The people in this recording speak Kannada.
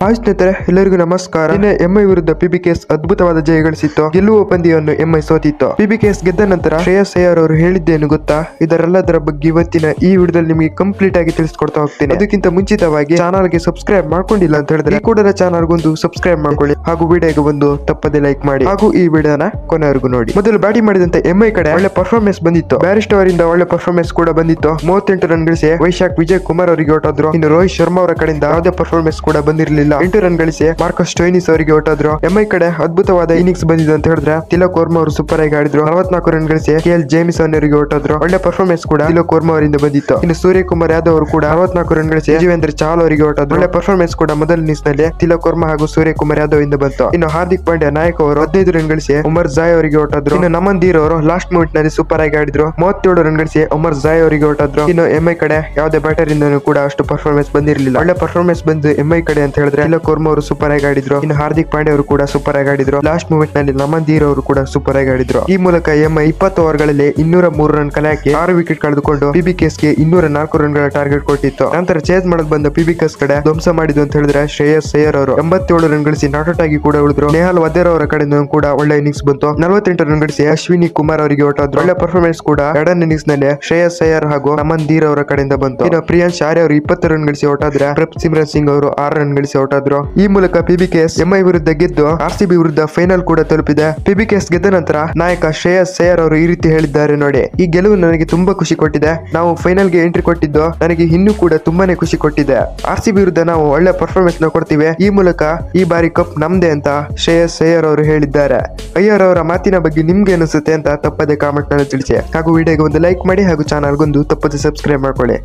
ಸ್ನೇಹಿತರೆ ಎಲ್ಲರಿಗೂ ನಮಸ್ಕಾರ. ನಿನ್ನೆ ಎಂಐ ವಿರುದ್ಧ ಪಿಬಿಕೆಎಸ್ ಅದ್ಭುತವಾದ ಜಯ ಗಳಿಸಿತ್ತು. ಗೆಲ್ಲುವ ಪಂದ್ಯವನ್ನು ಎಂಐ ಸೋತಿತ್ತು. ಪಿಬಿಕೆಎಸ್ ಗೆದ್ದ ನಂತರ ಶ್ರೇಯಸ್ ಅಯ್ಯರ್ ಅವರು ಹೇಳಿದ್ದೇನು ಗೊತ್ತಾ? ಇದರೆಲ್ಲದರ ಬಗ್ಗೆ ಇವತ್ತಿನ ಈ ವಿಡಿಯೋದಲ್ಲಿ ನಿಮಗೆ ಕಂಪ್ಲೀಟ್ ಆಗಿ ತಿಳಿಸ್ಕೊಡ್ತಾ ಹೋಗ್ತೀನಿ. ಅದಕ್ಕಿಂತ ಮುಂಚಿತವಾಗಿ ಚಾನಲ್ ಗೆ ಸಬ್ಸ್ಕ್ರೈಬ್ ಮಾಡ್ಕೊಂಡಿಲ್ಲ ಅಂತ ಹೇಳಿದ್ರೆ ಈ ಕೂಡಲೇ ಚಾನಲ್ ಗೊಂದು ಸಬ್ಸ್ಕ್ರೈಬ್ ಮಾಡ್ಕೊಳ್ಳಿ ಹಾಗೂ ವಿಡಿಯೋಗೆ ಒಂದು ತಪ್ಪದೆ ಲೈಕ್ ಮಾಡಿ ಹಾಗೂ ಈ ವಿಡಿಯೋನ ಕೊನೆವರೆಗೂ ನೋಡಿ. ಮೊದಲು ಬ್ಯಾಟಿಂಗ್ ಮಾಡಿದಂತೆ ಎಂಐ ಕಡೆ ಒಳ್ಳೆ ಪರ್ಫಾರ್ಮೆನ್ಸ್ ಬಂದಿತ್ತು. ಬ್ಯಾರಿಸ್ಟೋ ಅವರಿಂದ ಒಳ್ಳೆ ಪರ್ಫಾರ್ಮೆನ್ಸ್ ಕೂಡ ಬಂದಿತ್ತು. 38 ರನ್ ಗಳಿಸಿ ವೈಶಾಖ್ ವಿಜಯ್ ಕುಮಾರ್ ಅವರಿಗೆ ಹೊರಟಾದ್ರು. ಇನ್ನು ರೋಹಿತ್ ಶರ್ಮಾ ಅವರ ಕಡೆಯಿಂದ ಯಾವುದೇ ಪರ್ಫಾರ್ಮೆನ್ಸ್ ಕೂಡ ಬಂದಿರಲಿಲ್ಲ. 8 ರನ್ ಗಳಿಸಿ ಮಾರ್ಕಸ್ ಸ್ಟೋಯ್ನಿಸ್ ಅವರಿಗೆ ಹೊರಟಾದ್ರು. ಎಂಐ ಕಡೆ ಅದ್ಭುತವಾದ ಇನ್ನಿಂಗ್ಸ್ ಬಂದಿದೆ ಅಂತ ಹೇಳಿದ್ರೆ ತಿಲಕ್ ವರ್ಮಾ ಅವರು ಸೂಪರ್ ಆಗಿ ಆಡಿದ್ರು. 44 ರನ್ ಗಳಿಸಿ ಕೆಎಲ್ ಜೇಮಿಸನ್ ಅವರಿಗೆ ಹೊರಟಾದ್ರು. ಒಳ್ಳೆ ಪರ್ಫಾರ್ಮೆನ್ಸ್ ಕೂಡ ತಿಲಕ್ ವರ್ಮಾ ಅವರಿಂದ ಬಂದಿತ್ತು. ಇನ್ನು ಸೂರ್ಯಕುಮಾರ್ ಯಾದವ್ ಅವರು ಕೂಡ 64 ರನ್ ಗಳಿಸಿ ಯುಜವೇಂದ್ರ ಚಹಲ್ ಅವರಿಗೆ ಹೊರಟಾದ್ರು. ಒಳ್ಳೆ ಪರ್ಫಾರ್ಮೆನ್ಸ್ ಕೂಡ ಮೊದಲ ಇನ್ನಿಂಗ್ಸ್ ನಲ್ಲಿ ತಿಲಕ್ ವರ್ಮಾ ಹಾಗೂ ಸೂರ್ಯಕುಮಾರ್ ಯಾದವ್ ಇಂದ ಬಂತು. ಇನ್ನು ಹಾರ್ದಿಕ್ ಪಾಂಡ್ಯ ನಾಯಕ್ ಅವರು 15 ರನ್ ಗಳಿಸಿ ಉಮರ್ ಜಾಯ್ ಅವರಿಗೆ ಹೊರಟಾದ್ರು. ಇನ್ನು ನಮನ್ ಧೀರ್ ಅವರು ಲಾಸ್ಟ್ ಮೂಮೆಂಟ್ ನಲ್ಲಿ ಸೂಪರ್ ಆಗಿ ಆಡಿದ್ರು. 37 ರನ್ ಗಳಿಸಿ ಉಮರ್ ಜಾಯ್ ಅವರಿಗೆ ಹೊರಟಾದ್ರು. ಇನ್ನು ಎಂಐ ಕಡೆ ಯಾವುದೇ ಬ್ಯಾಟರ್ ಇಂದನೂ ಕೂಡ ಅಷ್ಟು ಪರ್ಫಾರ್ಮೆನ್ಸ್ ಬಂದಿರಲಿಲ್ಲ. ಒಳ್ಳೆ ಪರ್ಫಾರ್ಮೆನ್ಸ್ ಬಂದು ಎಂಐ ಕಡೆ ಅಂತ ಹೇಳಿದ್ರೆ ತಿಲಕ್ ವರ್ಮಾ ಅವರು ಸೂಪರ್ ಆಗಿ ಆಡಿದ್ರು. ಇನ್ನು ಹಾರ್ದಿಕ್ ಪಾಂಡ್ಯ ಅವರು ಕೂಡ ಸೂಪರ್ ಆಗಿ ಆಡಿದ್ರು. ಲಾಸ್ಟ್ ಮೂಮೆಂಟ್ ನಲ್ಲಿ ನಮನ್ ಧೀರ್ ಅವರು ಕೂಡ ಸೂಪರ್ ಆಗಿ ಆಡಿದ್ರು. ಈ ಮೂಲಕ ಎಂಐ 20 ಓವರ್ ಗಳಲ್ಲಿ 203 ರನ್ ಕಲೆ ಹಾಕಿ 6 ವಿಕೆಟ್ ಕಳೆದುಕೊಂಡು ಪಿಬಿಕೆಎಸ್ ಗೆ 204 ರನ್ ಗಳ ಟಾರ್ಗೆಟ್ ಕೊಟ್ಟಿತ್ತು. ನಂತರ ಚೇಸ್ ಮಾಡಲು ಬಂದ ಪಿಬಿಕೆಎಸ್ ಕಡೆ ಧ್ವಂಸ ಮಾಡಿದ್ದು ಅಂತ ಹೇಳಿದ್ರೆ ಶ್ರೇಯಸ್ ಅಯ್ಯರ್ ಅವರು 87 ರನ್ ಗಳಿಸಿ ನಾಟ್ ಆಗಿ ಕೂಡ ಉಳಿದ್ರು. ನೆಹಾಲ್ ವದೇರ್ ಅವರ ಕಡೆಯಿಂದ ಕೂಡ ಒಳ್ಳೆ ಇನ್ನಿಂಗ್ಸ್ ಬಂತು. 48 ರನ್ ಗಳಿಸಿ ಅಶ್ವಿನಿ ಕುಮಾರ್ ಅವರಿಗೆ ಹೊರಟಾದ್ರು. ಒಳ್ಳೆ ಪರ್ಫಾರ್ಮೆನ್ಸ್ ಕೂಡ ಎರಡನೇ ಇನ್ನಿಂಗ್ಸ್ ನಲ್ಲಿ ಶ್ರೇಯಸ್ ಅಯ್ಯರ್ ಹಾಗೂ ನಮನ್ ಧೀರ್ ಅವರ ಕಡೆಯಿಂದ ಬಂತು. ಇನ್ನು ಪ್ರಿಯಾಂಶ್ ಆರ್ಯ ಅವರು 20 ರನ್ ಗಳಿಸಿ ಹೊರಟಾದ್ರೆ ಪ್ರಭ್ಸಿಮ್ರನ್ ಸಿಂಗ್ ಅವರು 6 ರನ್ ಗಳಿಸಿ ಹೊರಟಾದ್ರು. ಈ ಮೂಲಕ ಪಿಬಿಕೆಎಸ್ ಎಂಐ ವಿರುದ್ಧ ಗೆದ್ದು ಆರ್ಸಿಬಿ ವಿರುದ್ಧ ಫೈನಲ್ ಕೂಡ ತಲುಪಿದೆ. ಪಿಬಿಕೆಎಸ್ ಗೆದ್ದ ನಂತರ ನಾಯಕ ಶ್ರೇಯಸ್ ಅಯ್ಯರ್ ಅವರು ಈ ರೀತಿ ಹೇಳಿದ್ದಾರೆ ನೋಡಿ: ಈ ಗೆಲುವು ನನಗೆ ತುಂಬಾ ಖುಷಿ ಕೊಟ್ಟಿದೆ. ನಾವು ಫೈನಲ್ ಗೆ ಎಂಟ್ರಿ ಕೊಟ್ಟಿದ್ದು ನನಗೆ ಇನ್ನೂ ಕೂಡ ತುಂಬಾನೇ ಖುಷಿ ಕೊಟ್ಟಿದೆ. ಆರ್ಸಿಬಿ ವಿರುದ್ಧ ನಾವು ಒಳ್ಳೆ ಪರ್ಫಾರ್ಮೆನ್ಸ್ ನ ಕೊಡ್ತೀವಿ. ಈ ಮೂಲಕ ಈ ಬಾರಿ ಕಪ್ ನಮ್ದೇ ಅಂತ ಶ್ರೇಯಸ್ ಅಯ್ಯರ್ ಅವರು ಹೇಳಿದ್ದಾರೆ. ಅಯ್ಯರ್ ಅವರ ಮಾತಿನ ಬಗ್ಗೆ ನಿಮ್ಗೆ ಅನಿಸುತ್ತೆ ಅಂತ ತಪ್ಪದೆ ಕಾಮೆಂಟ್ ನಲ್ಲಿ ತಿಳಿಸಿ ಹಾಗೂ ವಿಡಿಯೋಗೆ ಒಂದು ಲೈಕ್ ಮಾಡಿ ಹಾಗೂ ಚಾನಲ್ ಗೊಂದು ತಪ್ಪದೆ ಸಬ್ಸ್ಕ್ರೈಬ್ ಮಾಡ್ಕೊಳ್ಳಿ.